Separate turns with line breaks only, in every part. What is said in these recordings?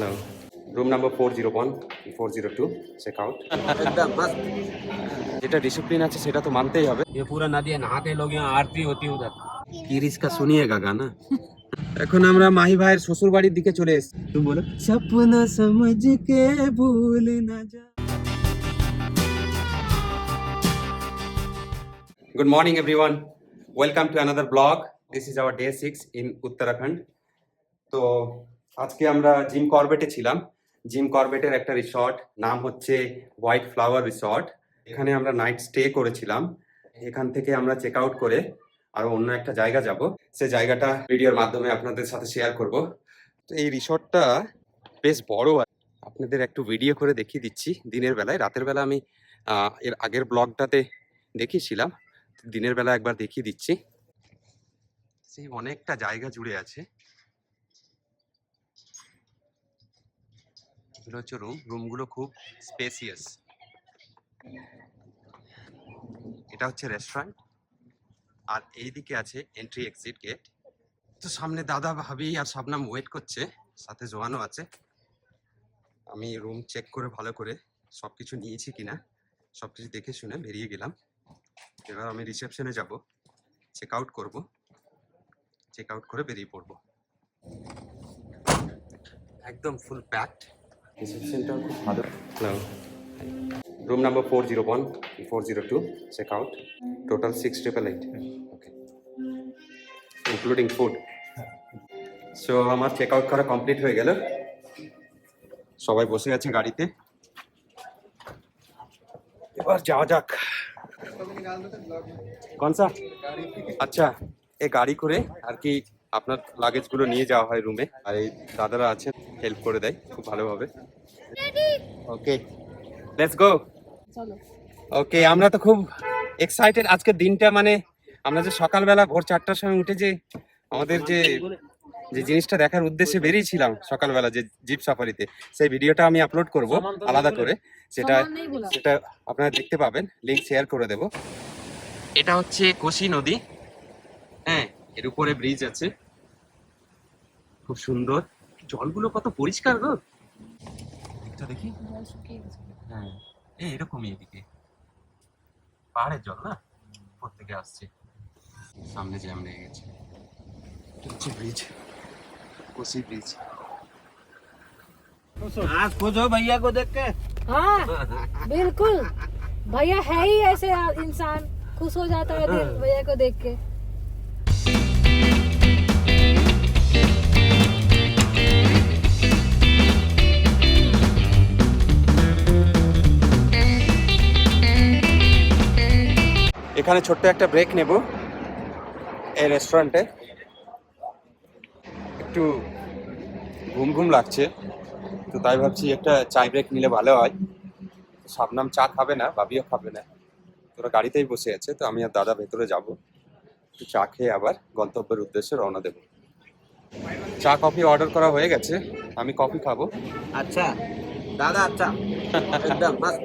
Hello. Room number 401, 402, check out.
एकदम मस्त।
যেটা ডিসিপ্লিন আছে সেটা তো মানতেই হবে।
ये पूरा नदी है, नहाते लोग यहाँ, आरती होती है उधर।
কিরিস কা শুনিয়েগা গানা। এখন আমরা মাহি ভাইয়ের শ্বশুর বাড়ির দিকে চলে এসেছি। তুমি বলো সপনা সমঝ কে ভুল না যা। Good morning everyone. Welcome to another vlog. This is our day 6 in Uttarakhand. তো আজকে আমরা জিম করবেটে ছিলাম। জিম করবেটের একটা রিসর্ট, নাম হচ্ছে হোয়াইট ফ্লাওয়ার রিসর্ট। এখানে আমরা নাইট স্টে করেছিলাম। এখান থেকে আমরা চেক আউট করে আরো অন্য একটা জায়গা যাব। সেই জায়গাটা ভিডিওর মাধ্যমে আপনাদের সাথে শেয়ার করব। তো এই রিসর্টটা বেশ বড়। আপনাদের একটু ভিডিও করে দেখিয়ে দিচ্ছি দিনের বেলায়। রাতের বেলা আমি এর আগের ব্লগটাতে দেখিয়েছিলাম, দিনের বেলা একবার দেখিয়ে দিচ্ছি। সেই অনেকটা জায়গা জুড়ে আছে। এগুলো হচ্ছে রুমগুলো খুব স্পেসিয়াস। এটা হচ্ছে রেস্টুরেন্ট, আর এইদিকে আছে এন্ট্রি এক্সিট গেট। তো সামনে দাদা ভাবি আর শাবনাম ওয়েট করছে, সাথে জোয়ানও আছে। আমি রুম চেক করে ভালো করে সবকিছু নিয়েছি কিনা সবকিছু দেখে শুনে বেরিয়ে গেলাম। এবার আমি রিসেপশনে যাব, চেক আউট করবো, চেক আউট করে বেরিয়ে পড়বো। একদম ফুল প্যাকড। রিসেপশনটাও খুব ভালো। Hello, room number 401, 402, check out. Total 6,888, okay, including food. So আমার চেক আউট করা কমপ্লিট হয়ে গেল। সবাই বসে আছে গাড়িতে, এবার যাওয়া যাক। কনসা? আচ্ছা, এই গাড়ি করে আর কি আপনার লাগেজগুলো নিয়ে যাওয়া হয় রুমে, আর এই দাদারা আছেন হেল্প করে দেয় খুব ভালোভাবে। ওকে, লেটস গো। ওকে, আমরা তো খুব এক্সাইটেড আজকের দিনটা। মানে আমরা যে সকালবেলা ভোর 4টার সময় উঠে যে আমাদের যে জিনিসটা দেখার উদ্দেশ্যে বেরিয়েছিলাম সকালবেলা, যে জিপ সাফারিতে, সেই ভিডিওটা আমি আপলোড করব আলাদা করে। সেটা আপনারা দেখতে পাবেন, লিংক শেয়ার করে দেব। এটা হচ্ছে কোশি নদী। হ্যাঁ, এর উপরে ব্রিজ আছে, খুব সুন্দর। জলগুলো কত পরিষ্কার গো, দিকটা দেখি। হ্যাঁ, এরকমই এদিকে পাহাড়ের জল না, উপর থেকে আসছে। সামনে জ্যাম লেগে গেছে। এটা হচ্ছে ব্রিজ, कोसी ब्रिज।
आज खुश हो भैया को देख के?
हाँ बिल्कुल, भैया है ही ऐसे इंसान, खुश हो जाता है दिल भैया को देख के।
এখানে ছোট্ট একটা ব্রেক নেব এই রেস্টুরেন্টে। একটু ঘুম ঘুম লাগছে, তো তাই ভাবছি একটা চাই ব্রেক নিলে ভালো হয়। শাবনাম চা খাবে না, ভাবিও খাবে না, তোরা গাড়িতেই বসে আছে। তো আমি আর দাদা ভেতরে যাব, একটু চা খেয়ে আবার গন্তব্যের উদ্দেশ্যে রওনা দেব। চা কফি অর্ডার করা হয়ে গেছে, আমি কফি খাবো।
अच्छा दादा, अच्छा एकदम मस्त।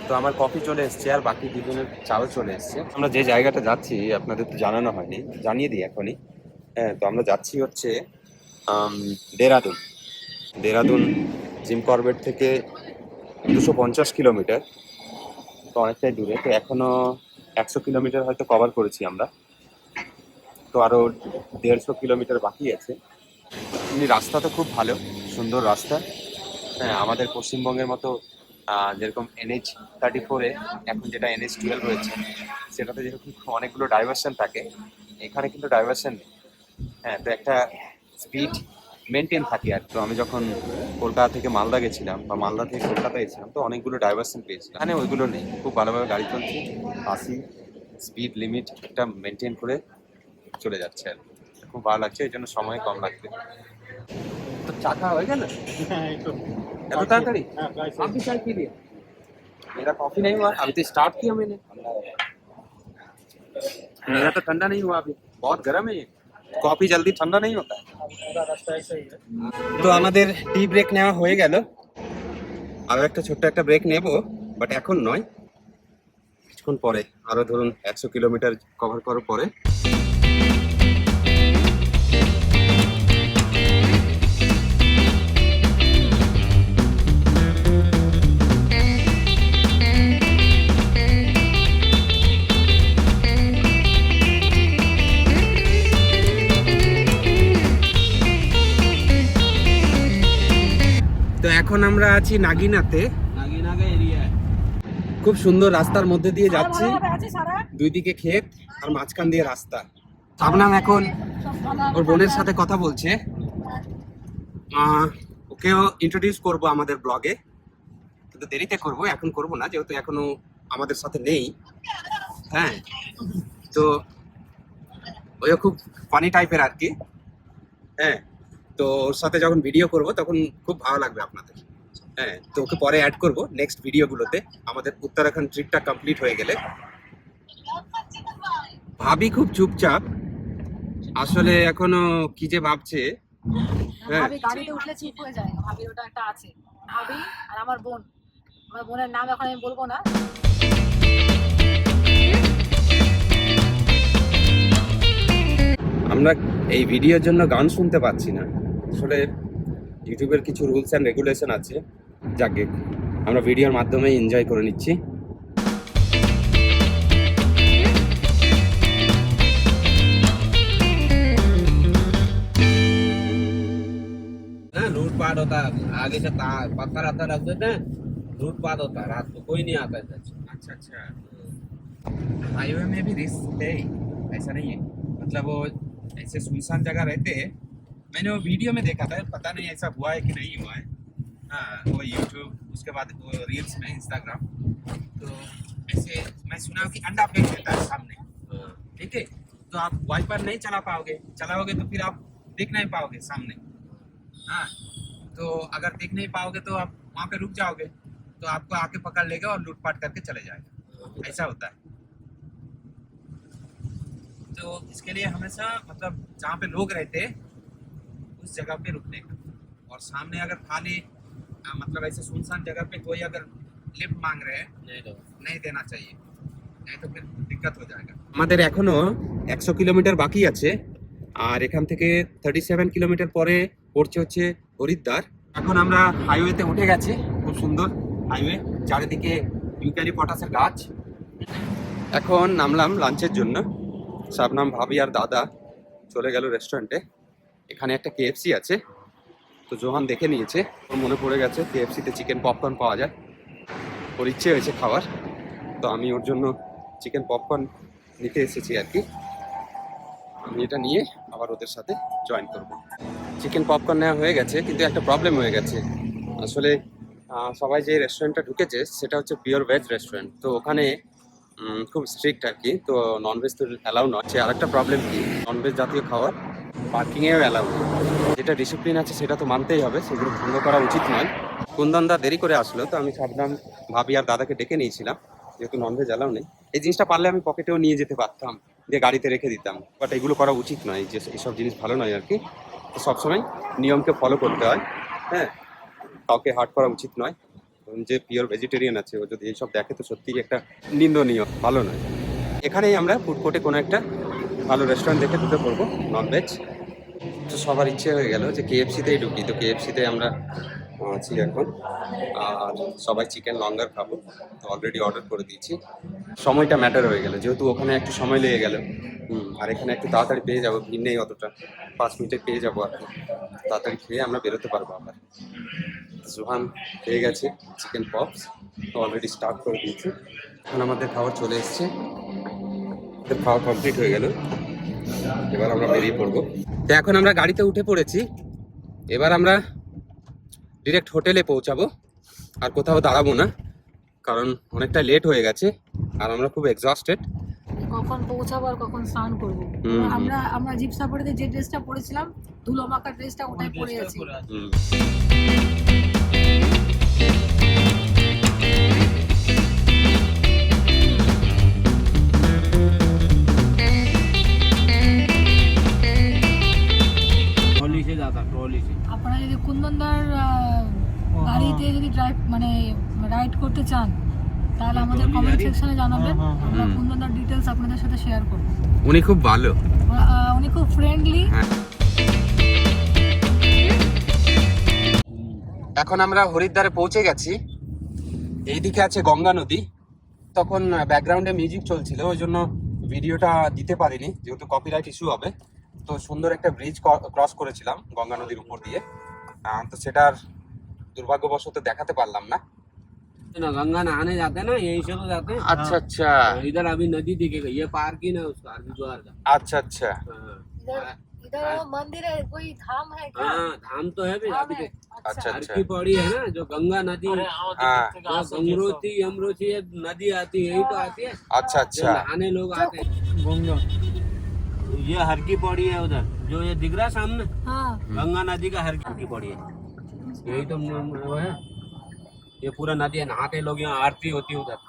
তো আমার কফি চলে এসছে, আর বাকি দুজনের চাও চলে এসছে। আমরা যে জায়গাটা যাচ্ছি আপনাদের তো জানানো হয়নি, জানিয়ে দিই এখনই। হ্যাঁ, তো আমরা যাচ্ছি হচ্ছে দেরাদুন। দেরাদুন জিম করবেট থেকে 250 কিলোমিটার, তো অনেকটাই দূরে। তো এখনো 100 কিলোমিটার হয়তো কভার করেছি আমরা, তো আরো 150 কিলোমিটার বাকি আছে। এমনি রাস্তা তো খুব ভালো, সুন্দর রাস্তা। হ্যাঁ, আমাদের পশ্চিমবঙ্গের মতো যেরকম NH34-এ এখন যেটা NH12 রয়েছে, সেটাতে যেরকম অনেকগুলো ডাইভারশন থাকে, এখানে কিন্তু ডাইভারশন নেই। হ্যাঁ, তো একটা স্পিড মেনটেন থাকে। আর তো আমি যখন কলকাতা থেকে মালদা গেছিলাম বা মালদা থেকে কলকাতা গেছিলাম, তো অনেকগুলো ডাইভারশন পেয়েছিলাম। এখানে ওইগুলো নেই, খুব ভালোভাবে গাড়ি চলছে, 80 স্পিড লিমিট একটা মেনটেন করে চলে যাচ্ছে। আর খুব ভালো লাগছে, এই জন্য সময় কম লাগবে। তো চা খাওয়া হয়ে গেল এত ताड़ाताड़ी? आप भी चाय पी लिए? मेरा कॉफी नहीं हुआ अभी, तो स्टार्ट किया मैंने। मेरा तो ठंडा नहीं हुआ अभी, बहुत गर्म है ये। কফি জলদি ঠান্ডা নেই হতা। তো আমাদের টি ব্রেক নেওয়া হয়ে গেল, আরো একটা ছোট্ট একটা ব্রেক নেব, বাট এখন নয়, কিছুক্ষণ পরে। আরো ধরুন 100 কিলোমিটার কভার করার পরে। তো এখন আমরা আছি নাগিনাতে।
नागिना एरिया है।
খুব সুন্দর রাস্তার মধ্যে দিয়ে যাচ্ছি,
ভালো আছে সারা
দুই দিকে ক্ষেত আর মাঝখান দিয়ে রাস্তা। শাবনাম এখন
সব ভালো
ওর বোনের সাথে কথা বলছে, ওকেও ইন্ট্রোডিউস করব আমাদের ব্লগে, কিন্তু দেরিতে করব, এখন করব না যেহেতু এখনো আমাদের সাথে নেই। হ্যাঁ, তো ওইও খুব ফানি টাইপের আর কি। হ্যাঁ, তো ওর সাথে যখন ভিডিও করব তখন খুব ভালো লাগবে আপনাদের। হ্যাঁ, তো ওকে পরে অ্যাড করব নেক্সট ভিডিওগুলোতে, আমাদের উত্তরাখণ্ড ট্রিপটা কমপ্লিট হয়ে গেলে। ভাবি খুব চুপচাপ, আসলে এখনো কি যে ভাবছে। হ্যাঁ,
ভাবি গাড়িতে উঠলে চুপ হয়ে যায়, ভাবি ওটা একটা আছে। ভাবি আর আমার বোন, আমার বোনের নাম এখন আমি বলবো না।
আমরা এই ভিডিওর জন্য গান শুনতে পাচ্ছি না, আসলে ইউটিউবের কিছু রুলস অ্যান্ড রেগুলেশন আছে, যাকে আমরা ভিডিওর মাধ্যমে এনজয় করে নিচ্ছি।
लूटपाट होता है, आगे से पत्थर आता रख देते हैं, लूटपाट होता है, रात को कोई नहीं आता है।
अच्छा अच्छा, हाईवे में भी रिस्क है, ऐसा नहीं है, मतलब वो ऐसे सुनसान जगह रहते हैं। मैंने वो वीडियो में देखा था, पता नहीं ऐसा हुआ है कि नहीं हुआ है। हाँ, वो यूट्यूब, उसके बाद वो रील्स में इंस्टाग्राम, तो ऐसे मैं सुना कि अंडा फेंक देता है सामने, ठीक है, तो आप वाइपर नहीं चलाओगे तो फिर आप देख नहीं पाओगे सामने। हाँ, तो अगर देख नहीं पाओगे तो आप वहाँ पे रुक जाओगे, तो आपको आके पकड़ लेगा और लूटपाट करके चले जाएगा, ऐसा होता है। तो इसके लिए हमेशा मतलब जहाँ पे लोग रहते हैं उस जगह पे रुकने का, और सामने अगर खाली मतलब ऐसे सुनसान जगह पे कोई अगर लिफ्ट मांग रहे हैं नहीं देना चाहिए, नहीं तो फिर दिक्कत हो जाएगा। আমাদের এখনো 100 কিলোমিটার বাকি আছে, আর এখান থেকে 37 কিলোমিটার পরে পড়ছে হচ্ছে হরিদ্বার। এখন আমরা হাইওয়েতে উঠে গেছি, খুব সুন্দর হাইওয়ে, চারিদিকে ইউক্যালিপটাসের গাছ। এখন নামলাম লাঞ্চের জন্য, শাবনাম, ভাবি আর দাদা চলে গেল রেস্টুরেন্টে। এখানে একটা কেএফসি আছে, তো জোহান দেখে নিয়েছে, ওর মনে পড়ে গেছে কেএফসিতে চিকেন পপকর্ন পাওয়া যায়, ওর ইচ্ছে হয়েছে খাওয়ার, তো আমি ওর জন্য চিকেন পপকর্ন নিতে এসেছি আর কি। আমি এটা নিয়ে আবার ওদের সাথে জয়েন করব। চিকেন পপকর্ন নেওয়া হয়ে গেছে, কিন্তু একটা প্রবলেম হয়ে গেছে। আসলে সবাই যে রেস্টুরেন্টটা ঢুকেছে সেটা হচ্ছে পিওর ভেজ রেস্টুরেন্ট, তো ওখানে খুব স্ট্রিক্ট আর কি, তো ননভেজ তো অ্যালাউ নয়। আরেকটা প্রবলেম কি, ননভেজ জাতীয় খাবার পার্কিংয়েও অ্যালাউ নেই। যেটা ডিসিপ্লিন আছে সেটা তো মানতেই হবে, সেগুলো ভঙ্গ করা উচিত নয়। কুন্দনদা দেরি করে আসলো, তো আমি শাবনাম, ভাবি আর দাদাকে ডেকে নিয়েছিলাম, যেহেতু ননভেজ অ্যালাউ নেই। এই জিনিসটা পারলে আমি পকেটেও নিয়ে যেতে পারতাম, দিয়ে গাড়িতে রেখে দিতাম, বাট এগুলো করা উচিত নয়, যে এইসব জিনিস ভালো নয় আর কি। তো সবসময় নিয়মকে ফলো করতে হয়। হ্যাঁ, কাউকে হার্ট করা উচিত নয়। যে পিওর ভেজিটেরিয়ান আছে ও যদি এইসব দেখে তো সত্যিই একটা নিন্দনীয়, ভালো নয়। এখানেই আমরা ফুড কোর্টে কোনো একটা ভালো রেস্টুরেন্ট দেখে ঢুকে পড়বো ননভেজ। তো সবার ইচ্ছে হয়ে গেল যে কেএফসিতেই ঢুকি, তো কেএফসিতে আমরা আছি এখন, আর সবাই চিকেন লঙ্গার খাবো, তো অলরেডি অর্ডার করে দিয়েছি। সময়টা ম্যাটার হয়ে গেল, যেহেতু ওখানে একটু সময় লেগে গেল, আর এখানে একটু তাড়াতাড়ি পেয়ে যাবো, ভিড় নেই অতটা, 5 মিনিটে পেয়ে যাবো আর কি, তাড়াতাড়ি খেয়ে আমরা বেরোতে পারবো আবার। জোহান পেয়ে গেছে চিকেন পপস, অলরেডি স্টার্ট করে দিয়েছি। এখন আমাদের খাবার চলে এসছে, আমাদের খাওয়া কমপ্লিট হয়ে গেল, এবার আমরা বেরিয়ে পড়বো। তো এখন আমরা গাড়িতে উঠে পড়েছি, এবার আমরা ডিরেক্ট হোটেলে পৌঁছাবো, আর কোথাও দাঁড়াবো না, কারণ অনেকটা লেট হয়ে গেছে আর আমরা খুব এক্সস্টেড।
কখন পৌঁছাবো আর কখন স্নান করবো। আমরা জিপ সাফারিতে যে ড্রেসটা পরেছিলাম, ধুলো মাখা ড্রেসটা, ওটাই পরে আছি। আপনারা যদি কুন্দনদার গাড়িতে যদি ড্রাইভ মানে রাইড করতে চান, তাহলে আমাদের কমেন্ট সেকশনে জানাবেন, আমরা কুন্দনদার ডিটেলস আপনাদের সাথে শেয়ার করব।
উনি খুব ভালো,
উনি খুব ফ্রেন্ডলি।
এখন আমরা হরিদ্বারে পৌঁছে গেছি, এইদিকে আছে গঙ্গা নদী। তখন ব্যাকগ্রাউন্ডে মিউজিক চলছিল, ওই জন্য ভিডিওটা দিতে পারিনি, যেহেতু কপিরাইট ইস্যু হবে। তো সুন্দর একটা ব্রিজ ক্রস করেছিলাম গঙ্গা নদীর উপর দিয়ে, তো সেটার দুর্ভাগ্যবশত দেখাতে পারলাম না।
ना गंगा नहाने जाते हैं ना, यहीं से तो जाते हैं।
আচ্ছা আচ্ছা
इधर अभी नदी दिखेगा, ये पार्क ही ना उसका हरिद्वार का।
আচ্ছা আচ্ছা
हाँ।
इधर इधर वो मंदिर है, कोई धाम है क्या?
हाँ धाम तो है भी
धाम
अभी
है।
देख।
अच्छा
हर
अच्छा
की पौड़ी है ना, जो गंगा नदी,
हाँ
जो गंगोत्री यमुनोत्री ये नदी आती है, यही तो आती है।
अच्छा
जो
अच्छा
नहाने लोग आते हैं गंगा। ये हर की पौड़ी है उधर, जो ये दिख रहा है सामने,
हाँ
गंगा नदी का हर की पौड़ी है। यही तो वो है, ये पूरा नदी है, नहाते लोग, यहाँ आरती होती है उधर।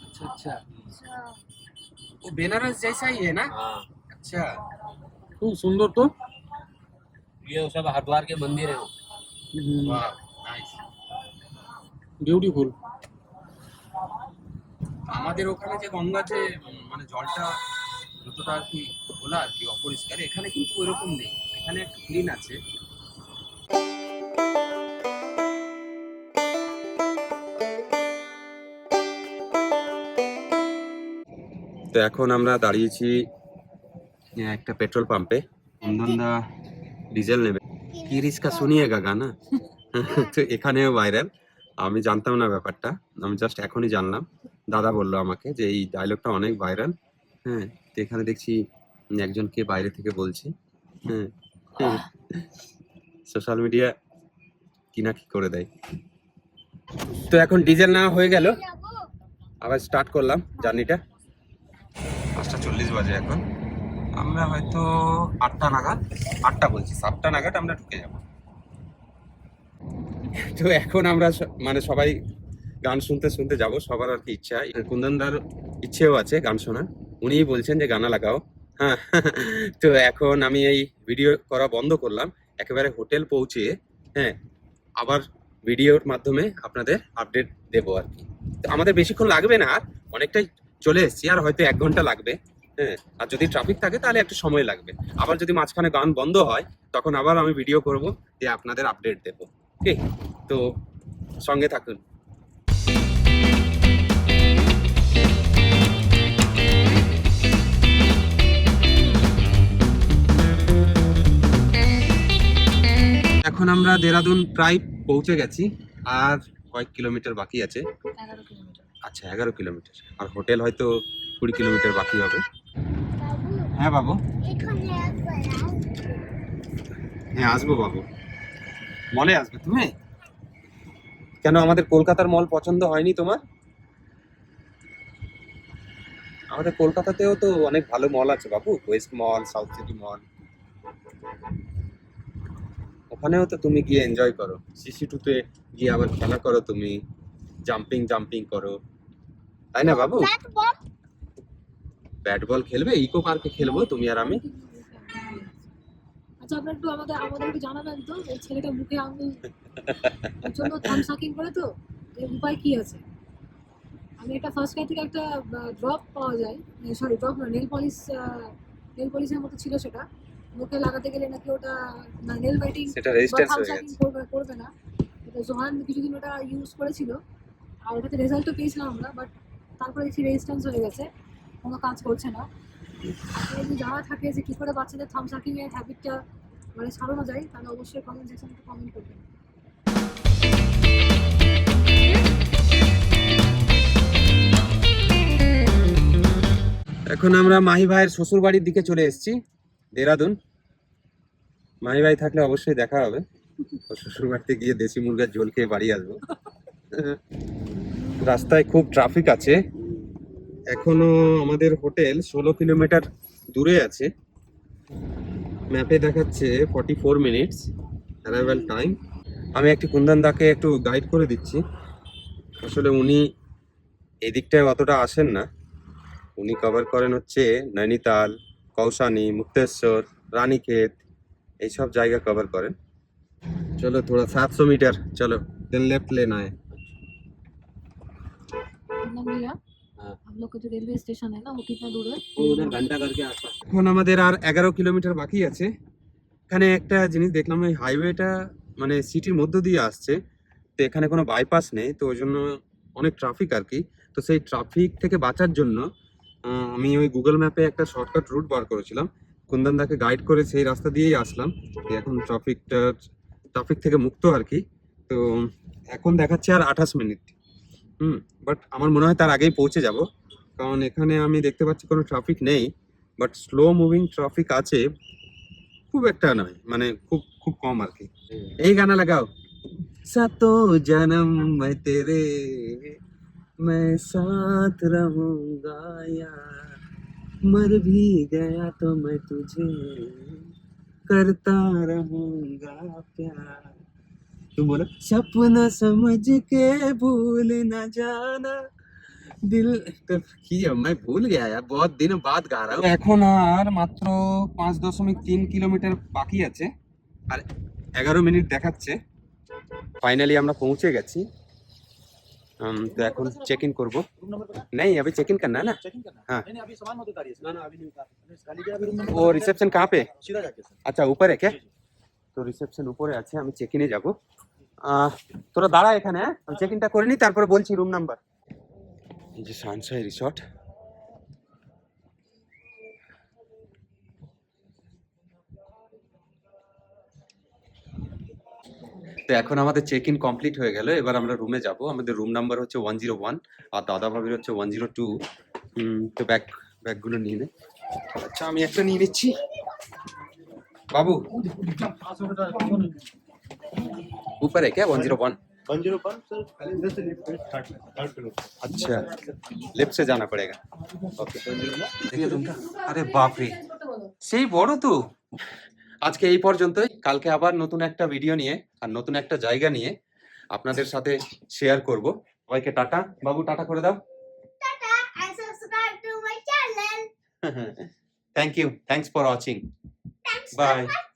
अच्छा अच्छा
अच्छा।
वो बेनारस जैसा ही है ना?
हाँ
अच्छा
खूब सुंदर। तो ये सब हरिद्वार के मंदिर है। वाह नाइस
বিউটিফুল। আমাদের ওখানে যে গঙ্গাতে মানে জলটা যতটা আর কি খোলা আর কি অপরিষ্কার, এখানে কিন্তু ওইরকম নেই, এখানে একটু ক্লিন আছে। তো এখন আমরা দাঁড়িয়েছি একটা পেট্রোল পাম্পে। কুন্দনদা ডিজেল নেবে। কি রিস্কা শুনিয়েগা গানা। তো এখানেও ভাইরাল, আমি জানতাম না ব্যাপারটা, আমি জাস্ট এখনই জানলাম। দাদা বললো আমাকে যে এই ডায়লগটা অনেক ভাইরাল। হ্যাঁ, তো এখানে দেখছি একজনকে বাইরে থেকে বলছে। হ্যাঁ, সোশ্যাল মিডিয়া কিনা কি করে দেয়। তো এখন ডিজেল নেওয়া হয়ে গেল, আবার স্টার্ট করলাম জার্নিটা। 5:40 বাজে এখন। আমরা হয়তো 8টা নাগাদ, 8টা বলছি 7টা নাগাদ আমরা ঢুকে যাব। তো এখন আমরা মানে সবাই গান শুনতে শুনতে যাব, সবার আর কি ইচ্ছা। কুন্দনদার ইচ্ছেও আছে গান শোনার, উনিই বলছেন যে গানা লাগাও। হ্যাঁ, তো এখন আমি এই ভিডিও করা বন্ধ করলাম, একেবারে হোটেল পৌঁছে হ্যাঁ আবার ভিডিওর মাধ্যমে আপনাদের আপডেট দেবো আর কি। তো আমাদের বেশিক্ষণ লাগবে না, আর অনেকটাই চলে এসেছি, আর হয়তো 1 ঘন্টা লাগবে। হ্যাঁ, আর যদি ট্রাফিক থাকে তাহলে একটু সময় লাগবে। আবার যদি মাঝখানে গান বন্ধ হয় তখন আবার আমি ভিডিও করব, দিয়ে আপনাদের আপডেট দেবো। ঠিক, তো সঙ্গে থাকুন। এখন আমরা দেরাদুন প্রায় পৌঁছে গেছি, আর কয়েক কিলোমিটার বাকি আছে।
11 কিলোমিটার।
আচ্ছা 11 কিলোমিটার, আর হোটেল হয়তো 20 কিলোমিটার বাকি হবে। হ্যাঁ বাবু, হ্যাঁ আসবো বাবু। মলে আসবে তুমি? কেন, আমাদের কলকাতার মল পছন্দ হয়নি তোমার? আমাদের কলকাতাতেও তো অনেক ভালো মল আছে বাবু, ওয়েস্ট মল, সাউথ সিটি মল, ওখানেও তো তুমি গিয়ে এনজয় করো। সিসি2তে গিয়ে আবার খেলা করো, তুমি জাম্পিং করো, তাই না বাবু? ব্যাট বল খেলবে, ইকো পার্কে খেলবো তুমি আর আমি।
আচ্ছা আপনার একটু আমাদের একটু জানাবেন তো, এই ছেলেটা মুখে আঙুল প্রচন্ড থাম সাকিং করে, তো এর উপায় কি আছে? আমি একটা ফার্স্ট ক্রাই থেকে একটা ড্রপ পাওয়া যায়, সরি ড্রপ না, নেল পলিশের মতো ছিল সেটা, মুখে লাগাতে গেলে নাকি ওটা নেল বাইটিং
সেটা
বা
রেজিস্ট্যান্স
থাম
হয়ে
সাকিং
গেছে।
করবে না। এটা জোহান কিছুদিন ওটা ইউজ করেছিল, আর ওটাতে রেজাল্টও পেয়েছিলাম আমরা, বাট তারপরে দেখছি রেজিস্ট্যান্স হয়ে গেছে, কোনো কাজ করছে না। আপনারা যদি জানা থাকে যে কী করে বাচ্চাদের থাম সাকিং এর হ্যাবিটটা মানে ছাড়ানো যায়, তাহলে অবশ্যই কমেন্ট সেকশনে একটু কমেন্ট করবেন।
এখন আমরা মাহি ভাইয়ের শ্বশুর বাড়ির দিকে চলে এসেছি, দেরাদুন। মাহি ভাই থাকলে অবশ্যই দেখা হবে, শ্বশুর বাড়িতে গিয়ে দেশি মুরগার ঝোল খেয়ে বাড়ি আসবো। রাস্তায় খুব ট্রাফিক আছে, এখনো আমাদের হোটেল 16 কিলোমিটার দূরে আছে। ম্যাপে দেখাচ্ছে 44 মিনিটস অ্যারাইভাল টাইম। আমি একটি কুন্দনদাকে একটু গাইড করে দিচ্ছি, আসলে উনি এই দিকটায় অতটা আসেন না, উনি কভার করেন হচ্ছে নৈনিতাল, কৌশানি, মুক্তেশ্বর, রানীক্ষেত, এইসব জায়গা কভার করেন। चलो थोड़ा 700 मीटर चलो, देन लेफ्ट लेना है।
भैया हम लोग का जो रेलवे स्टेशन है ना, वो कितना दूर है?
वो उधर घंटा करके आसपास।
এখন আমাদের আর 11 কিলোমিটার বাকি আছে। এখানে একটা জিনিস দেখলাম, এই হাইওয়েটা মানে সিটির মধ্য দিয়ে আসছে, তো এখানে কোনো বাইপাস নেই, তো ওই জন্য অনেক ট্রাফিক আর কি। তো সেই ট্রাফিক থেকে বাঁচার জন্য আমি ওই গুগল ম্যাপে একটা শর্টকাট রুট বার করেছিলাম, কুন্দনদাকে গাইড করে সেই রাস্তা দিয়েই আসলাম। তো এখন ট্রাফিক থেকে মুক্ত আর কি, তো এখন দেখাচ্ছে আর 28 মিনিট। বাট আমার মনে হয় তার আগেই পৌঁছে যাব, কারণ এখানে আমি দেখতে পাচ্ছি কোনো ট্রাফিক নেই, বাট স্লো মুভিং ট্রাফিক আছে, খুব একটা নয়, মানে খুব খুব কম আর কি। এই গানা লাগাও, সাতো জনম मैं तेरे मैं साथ रहूंगा यार, मर भी गया तो मैं तुझे करता रहूंगा प्यार। तुम बोलो, सपना समझ के भूल न जाना दिल। तो কি मैं भूल गया यार, बहुत दिन बाद गा रहा हूँ। এখন আর মাত্র 5.3 কিলোমিটার বাকি আছে, আর 11 মিনিট দেখাচ্ছে। ফাইনালি আমরা পৌঁছে গেছি। तो এখন চেক ইন করবো। नहीं अभी चेक इन करना है ना। हाँ
नहीं अभी सामान मत उतारिए सर।
ना ना अभी नहीं उतार
गाड़ी के अभी रूम
वो रिसेप्शन कहाँ पे?
सीधा जाके सर।
আচ্ছা উপরে কে? তো রিসেপশন উপরে আছে, আমি চেক ইনে যাবো। তোরা দাঁড়া এখানে, হ্যাঁ আমি চেক ইনটা করে নি, তারপরে বলছি রুম নাম্বার। এই যে সানশাই রিসর্ট। তো এখন আমাদের চেক ইন কমপ্লিট হয়ে গেল, এবার আমরা রুমে যাব। আমাদের রুম নাম্বার হচ্ছে 101 আর দাদা ভাবির হচ্ছে 102। তো ব্যাগগুলো নিয়ে নে। আচ্ছা আমি একটা নিয়ে নিচ্ছি। बाबू ऊपर है क्या 101?
101 सर, पहले इधर से लिफ्ट थर्ड फ्लोर।
अच्छा लेफ्ट से जाना पड़ेगा। ओके देखिए रूमটা, আরে বাপ রে সেই বড় তো। আজকে এই পর্যন্তই, কালকে আবার নতুন একটা ভিডিও নিয়ে আর নতুন একটা জায়গা নিয়ে আপনাদের সাথে শেয়ার করব। সবাইকে টাটা। বাবু টাটা করে দাও।
Tata and subscribe to my channel.
Thank you, thanks for watching,
Thanks
bye.
for watching.